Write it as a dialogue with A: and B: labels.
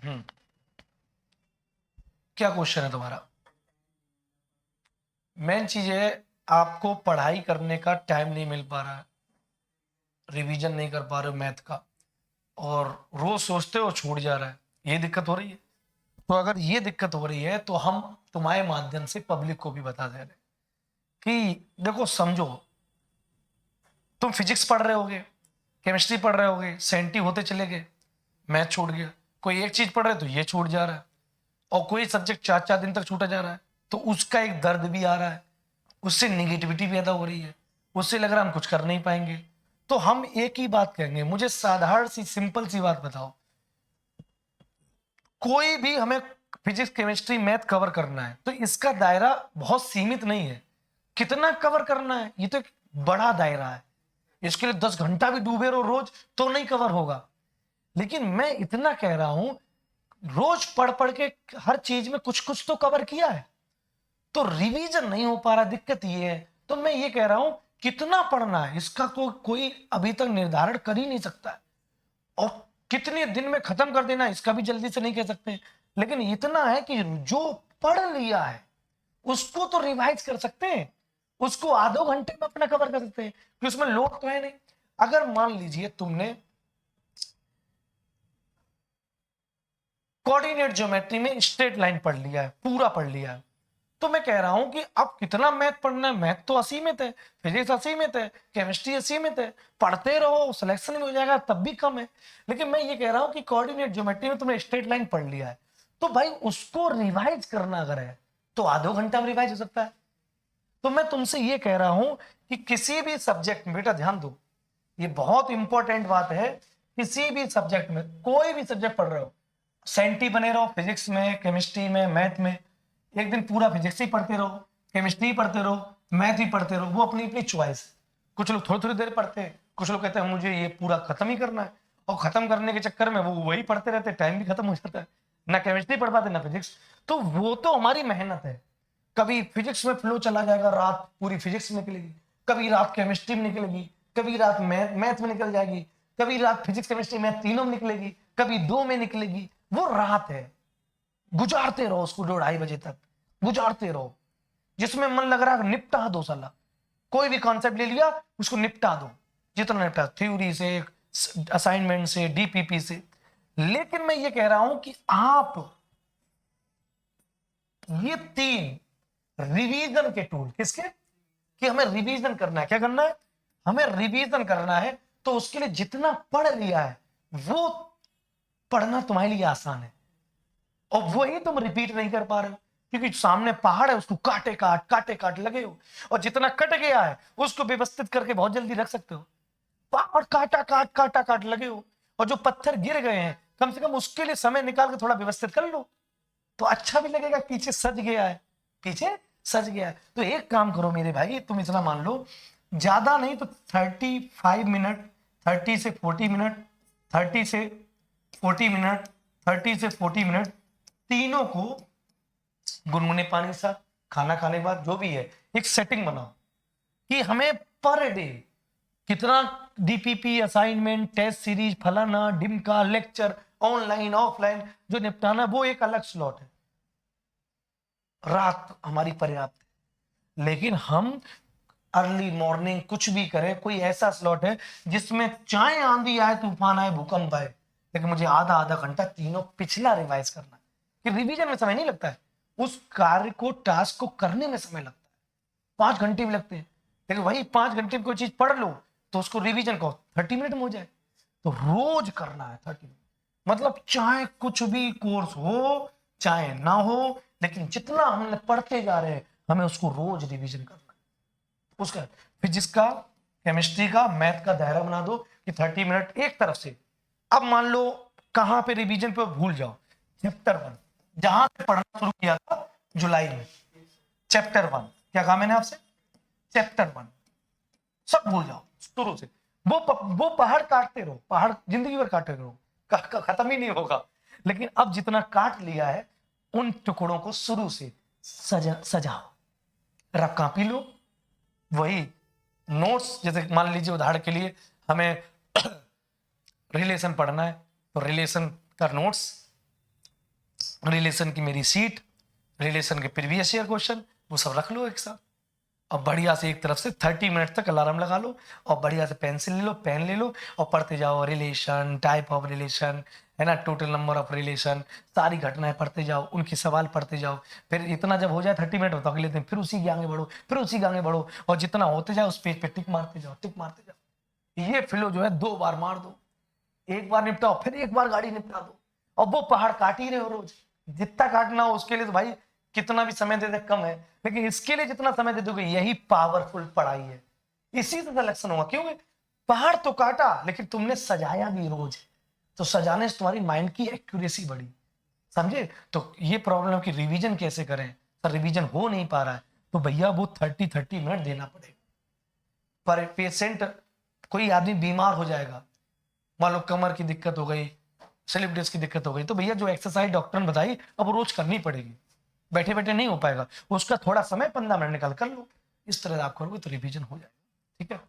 A: क्या क्वेश्चन है तुम्हारा? मेन चीज है, आपको पढ़ाई करने का टाइम नहीं मिल पा रहा है, रिवीजन नहीं कर पा रहे हो मैथ का, और रोज सोचते हो छूट जा रहा है, ये दिक्कत हो रही है। तो अगर ये दिक्कत हो रही है तो हम तुम्हारे माध्यम से पब्लिक को भी बता दे रहे कि देखो, समझो, तुम फिजिक्स पढ़ रहे होगे, केमिस्ट्री पढ़ रहे होगे, सेंटी होते चले गए, मैथ छूट गया। कोई एक चीज पढ़ रहे तो ये छूट जा रहा है, और कोई सब्जेक्ट 4-4 दिन तक छूटा जा रहा है, तो उसका एक दर्द भी आ रहा है, उससे निगेटिविटी पैदा हो रही है, उससे लग रहा है हम कुछ कर नहीं पाएंगे। तो हम एक ही बात कहेंगे, मुझे साधारण सी सिंपल सी बात बताओ, कोई भी हमें फिजिक्स केमिस्ट्री मैथ कवर करना है तो इसका दायरा बहुत सीमित नहीं है। कितना कवर करना है, ये तो एक बड़ा दायरा है। इसके लिए 10 घंटा भी डूबे रहो रोज तो नहीं कवर होगा। लेकिन मैं इतना कह रहा हूं, रोज पढ़ पढ़ के हर चीज में कुछ कुछ तो कवर किया है, तो रिवीजन नहीं हो पा रहा, दिक्कत ये है। तो मैं ये कह रहा हूं, कितना पढ़ना है इसका कोई अभी तक निर्धारण कर ही नहीं सकता है, और कितने दिन में खत्म कर देना इसका भी जल्दी से नहीं कह सकते। लेकिन इतना है कि जो पढ़ लिया है उसको तो रिवाइज कर सकते हैं, उसको आधो घंटे में अपना कवर कर सकते हैं, कि उसमें लोड तो है नहीं। अगर मान लीजिए तुमने कोऑर्डिनेट ज्योमेट्री में स्ट्रेट लाइन पढ़ लिया है, पूरा पढ़ लिया है, तो मैं कह रहा हूं कि अब कितना मैथ पढ़ना है, मैथ तो असीमित है, फिजिक्स असीमित है, केमिस्ट्री असीमित है, पढ़ते रहो, सिलेक्शन भी हो जाएगा, तब भी कम है। लेकिन मैं ये कह रहा हूं कि कोऑर्डिनेट ज्योमेट्री में तुमने स्ट्रेट लाइन पढ़ लिया है, तो भाई उसको रिवाइज करना अगर है तो आधो घंटा में रिवाइज हो सकता है। तो मैं तुमसे ये कह रहा हूं कि किसी भी सब्जेक्ट में, बेटा ध्यान दो, ये बहुत इंपॉर्टेंट बात है, किसी भी सब्जेक्ट में, कोई भी सब्जेक्ट पढ़ रहे हो, सेंटी बने रहो, फिजिक्स में, केमिस्ट्री में, मैथ में, एक दिन पूरा फिजिक्स ही पढ़ते रहो, केमिस्ट्री ही पढ़ते रहो, मैथ ही पढ़ते रहो, वो अपनी अपनी चॉइस। कुछ लोग थोड़ी थोड़ी देर पढ़ते हैं, कुछ लोग कहते हैं मुझे ये पूरा खत्म ही करना है, और खत्म करने के चक्कर में वो वही पढ़ते रहते, टाइम भी खत्म हो जाता है, ना केमिस्ट्री पढ़ पाते ना फिजिक्स। तो वो तो हमारी मेहनत है, कभी फिजिक्स में फ्लो चला जाएगा, रात पूरी फिजिक्स में निकलेगी, कभी रात केमिस्ट्री में निकलेगी, कभी रात मैथ में निकल जाएगी, कभी रात फिजिक्स केमिस्ट्री मैथ तीनों में निकलेगी, कभी 2 में निकलेगी। वो रात है, गुजारते रहो उसको 2-2:30 बजे तक, गुजारते रहो। जिसमें मन लग रहा है निपटा दो साला, कोई भी कॉन्सेप्ट ले लिया उसको निपटा दो, जितना निपटा, थ्योरी से, असाइनमेंट से, डीपीपी से। लेकिन मैं ये कह रहा हूं कि आप ये 3 रिवीजन के टूल, किसके, कि हमें रिवीजन करना है, क्या करना है, हमें रिवीजन करना है, तो उसके लिए जितना पढ़ लिया है वो पढ़ना तुम्हारे लिए आसान है, और वही तुम रिपीट नहीं कर पा रहे हो, क्योंकि सामने पहाड़ है, उसको काटे काट लगे हो, और जितना कट गया है उसको व्यवस्थित करके बहुत जल्दी रख सकते हो। पहाड़ काटा काट लगे हो, और जो पत्थर गिर गए हैं कम से कम उसके लिए समय निकाल के थोड़ा व्यवस्थित कर लो, तो अच्छा भी लगेगा, पीछे सज गया है, पीछे सज गया है। तो एक काम करो मेरे भाई, तुम इतना मान लो, ज्यादा नहीं तो 35 मिनट, 30 से 40 मिनट, 30 से 40 मिनट, 30 से 40 मिनट, तीनों को गुनगुने पानी के साथ, खाना खाने के बाद, जो भी है, एक सेटिंग बनाओ कि हमें पर डे कितना डीपीपी, असाइनमेंट, टेस्ट सीरीज, फलाना डिमका, लेक्चर, ऑनलाइन ऑफलाइन जो निपटाना, वो एक अलग स्लॉट है, रात हमारी पर्याप्त है। लेकिन हम अर्ली मॉर्निंग कुछ भी करें, कोई ऐसा स्लॉट है जिसमें चाहे आंधी आए, तूफान आए, भूकंप आए, लेकिन मुझे आधा आधा घंटा तीनों पिछला रिवाइज करना है, कि रिवीजन में समय नहीं लगता है, उस कार्य को, टास्क को करने में समय लगता है, 5 घंटे भी लगते हैं, लेकिन वही 5 घंटे में कोई चीज पढ़ लो तो उसको रिवीजन को 30 मिनट में हो जाए। तो रोज करना है 30 मिनट, मतलब चाहे कुछ भी कोर्स हो चाहे ना हो, लेकिन जितना हमने पढ़ते जा रहे हैं हमें उसको रोज रिवीजन करना है। उसका फिजिक्स का, केमिस्ट्री का, मैथ का दायरा बना दो कि 30 मिनट एक तरफ से। अब मान लो कहां पे रिवीजन पे भूल जाओ, चैप्टर 1 जहां से पढ़ना शुरू किया था जुलाई में, चैप्टर 1 क्या कहा मैंने आपसे, चैप्टर 1 सब भूल जाओ शुरू से। वो पहाड़ काटते रहो, पहाड़ जिंदगी भर काटते रहो, खत्म ही नहीं होगा। लेकिन अब जितना काट लिया है उन टुकड़ों को शुरू से सजाओ, रफ कॉपी लो, वही नोट्स, जैसे मान लीजिए उदाहरण के लिए हमें रिलेशन पढ़ना है, तो रिलेशन का नोट्स रिलेशन की मेरी सीट, रिलेशन के प्रीवियस ईयर क्वेश्चन, वो सब रख लो एक साथ। अब बढ़िया से एक तरफ से 30 मिनट तक अलार्म लगा लो और बढ़िया से पेंसिल ले लो, पेन ले लो और पढ़ते जाओ। रिलेशन, टाइप ऑफ रिलेशन, है ना, टोटल नंबर ऑफ रिलेशन, सारी घटनाएं पढ़ते जाओ, उनके सवाल पढ़ते जाओ। फिर इतना जब हो जाए 30 मिनट होता अगले दिन फिर उसी के आगे बढ़ो, फिर उसी के आगे बढ़ो और जितना होते जाओ उस पेज पे टिक मारते जाओ, टिक मारते जाओ। ये फ्लो जो है 2 बार मार दो, एक बार निपटाओ फिर एक बार गाड़ी निपटा दो। और वो पहाड़ काट ही रहे हो रोज, जितना काटना हो उसके लिए तो भाई कितना भी समय दे दे कम है, लेकिन इसके लिए जितना समय दे दोगे यही पावरफुल पढ़ाई है। इसी से सिलेक्शन होगा। क्यों? पहाड़ तो काटा लेकिन तुमने सजाया भी रोज, तो सजाने से तुम्हारी माइंड की एक्यूरेसी बढ़ी। समझे? तो ये प्रॉब्लम है कि रिवीजन कैसे करें, सर रिवीजन हो नहीं पा रहा है, तो भैया वो 30 मिनट देना पड़ेगा। पर पेशेंट, कोई आदमी बीमार हो जाएगा, मान लो कमर की दिक्कत हो गई, स्लिप डिस्क की दिक्कत हो गई, तो भैया जो एक्सरसाइज डॉक्टर ने बताई अब रोज करनी पड़ेगी, बैठे बैठे नहीं हो पाएगा, उसका थोड़ा समय 15 मिनट निकाल कर लो। इस तरह आप करोगे तो रिवीजन हो जाएगा। ठीक है।